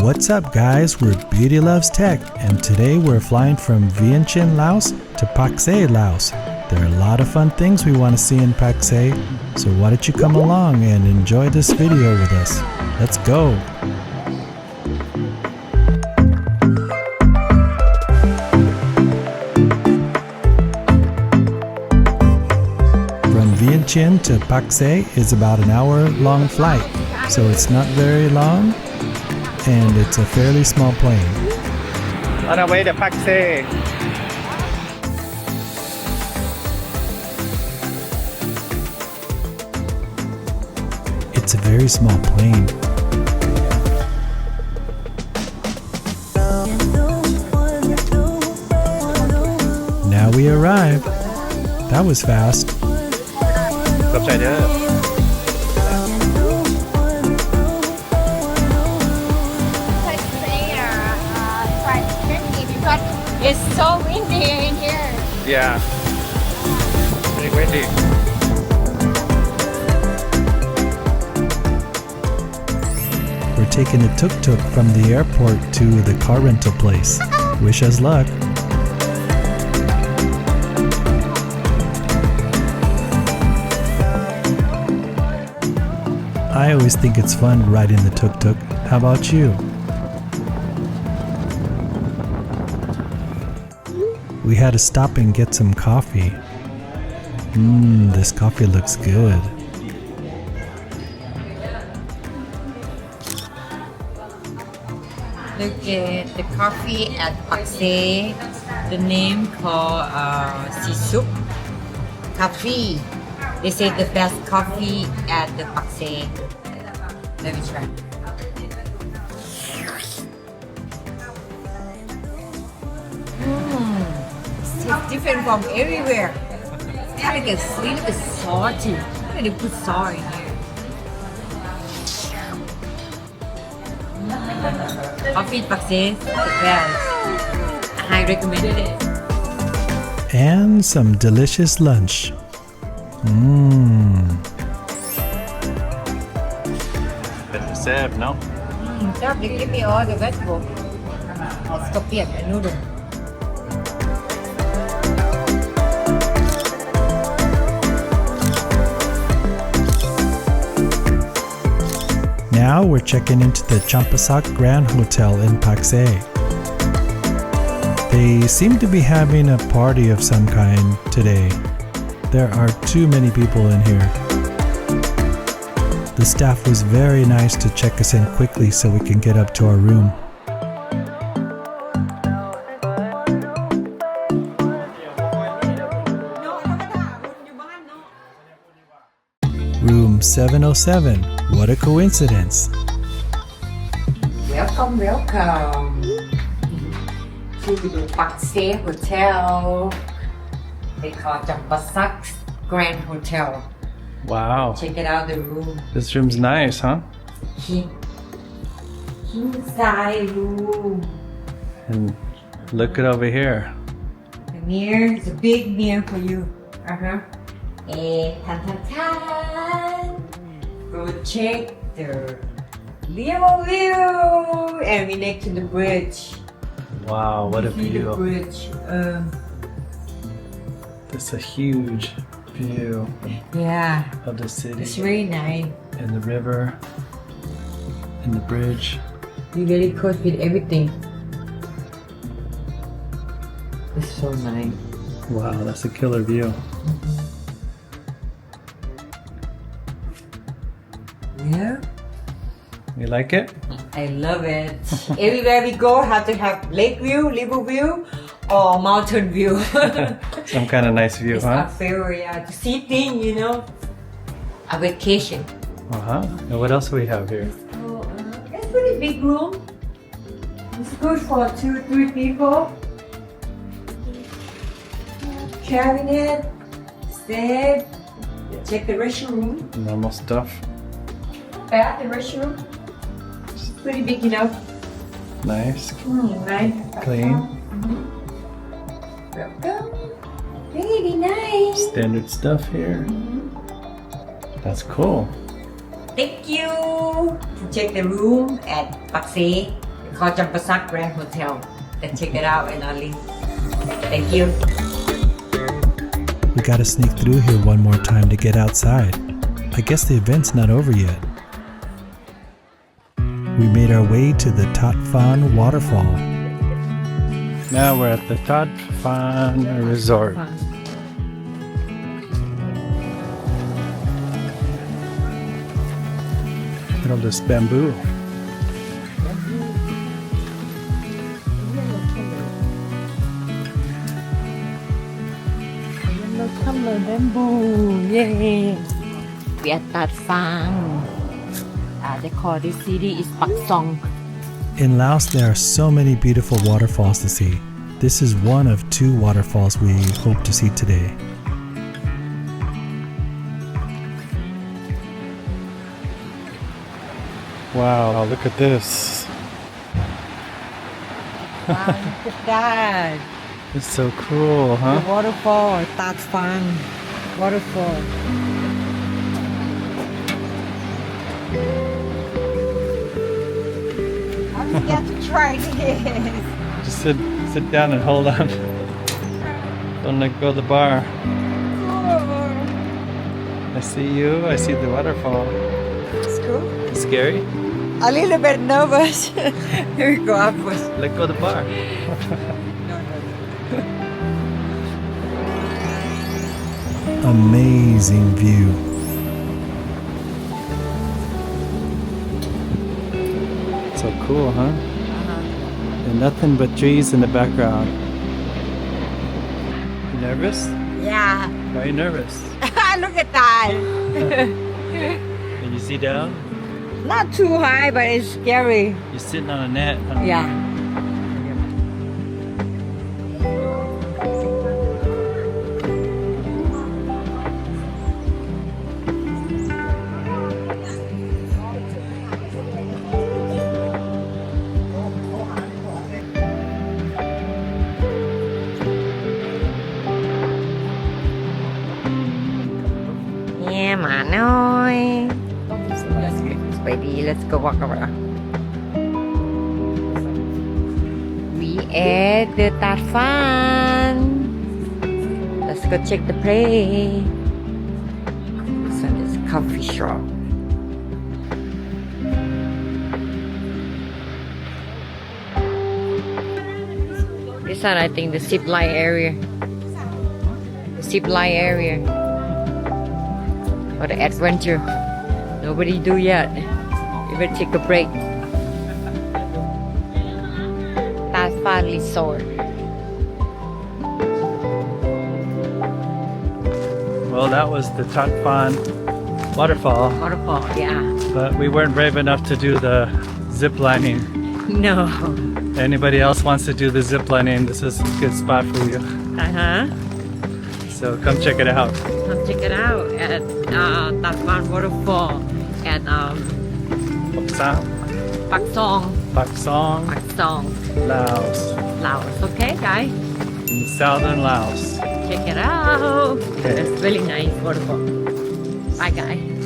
What's up guys, we're BeautyLovesTech and today we're flying from Vientiane, Laos to Pakse, Laos. There are a lot of fun things we want to see in Pakse, so why don't you come along and enjoy this video with us. Let's go! From Vientiane to Pakse is about an hour-long flight, so it's not very long and it's a fairly small plane. On our way to Pakse. It's a very small plane. Now we arrived. That was fast. Upside down. It's so windy in here. Yeah. Pretty windy. We're taking a tuk tuk from the airport to the car rental place. Wish us luck. I always think it's fun riding the tuk tuk. How about you? We had to stop and get some coffee. This coffee looks good. Look at the coffee at Pakse. The name called Sesouk Coffee. They say the best coffee at the Pakse. Let me try. It's different from everywhere. It's kind of like a little bit salty. I'm gonna put salt in here. Coffee at Pakse is the best. I recommend it. And some delicious lunch. Better serve, no? Stop, they give me all the vegetables. Scorpion and noodle. Now we're checking into the Champasak Grand Hotel in Pakse. They seem to be having a party of some kind today. There are too many people in here. The staff was very nice to check us in quickly so we can get up to our room. Room 707. What a coincidence. Welcome, welcome to the Pakse Hotel. They call it Champasak Grand Hotel. Wow. Check it out, the room. This room's nice, huh? King size room. And look at over here. The mirror is a big mirror for you. And tan tan tan. Go check the Leo view. And we next to the bridge. Wow, what a See the view. bridge. It's a huge view Yeah, of the city. it's very nice. And the river. And the bridge. You very close with everything. It's so nice. Wow, that's a killer view. Yeah, You like it? I love it. Everywhere we go, have to have lake view, river view, or mountain view. Some kind of nice view, It's our huh? favorite, yeah, to see things, you know. A vacation. Uh-huh. And what else do we have here? So, it's a pretty big room. It's good for 2-3 people. Cabinet, step. Check the restroom. Normal stuff. Bath and restroom. It's pretty big enough. Nice. Nice. Clean. Welcome. Very nice. Standard stuff here. That's cool. Thank you to check the room at Pakse It's called Champasak Grand Hotel. Then check it out in our link. Thank you. We gotta sneak through here one more time to get outside. I guess the event's not over yet. We made our way to the Tad Fane Waterfall. Now we're at the Tad Fane Resort. Look at all this bamboo. Bamboo, yay! We are Tad Fane. They call this city is Paksong. In Laos, there are so many beautiful waterfalls to see. This is one of 2 waterfalls we hope to see today. Wow, look at this. Wow, look at that. It's so cool, The huh? waterfall, Tad Fane Waterfall. I'm scared to try this. Just sit down and hold on. Don't let go of the bar. I see you. I see the waterfall. It's cool. It's scary. A little bit nervous. Here we go upwards. Let go of the bar. Amazing view. So cool, huh? And nothing but trees in the background. You nervous? Yeah. Why are you nervous? Look at that. Can you see down? Not too high, but it's scary. You're sitting on a net. Huh? Yeah. Yeah, man, ơi. Baby, let's go walk around. We at the Tad Fane. Let's go check the place. This one is coffee shop. This one, I think, the zip line area. The zip line area. Or the adventure. Nobody do yet. We will take a break. Tad Fane Resort. Well, that was the Tad Fane Waterfall, Waterfall, yeah. but we weren't brave enough to do the zip lining. No. Anybody else wants to do the zip lining, this is a good spot for you. Uh-huh. So come check it out. Come check it out at Tad Fane Waterfall at Paksong, Paksong. Paksong, Paksong, Laos, Laos. Okay, guys? in Southern Laos. Check it out. Okay. It's really nice waterfall. Bye, guys.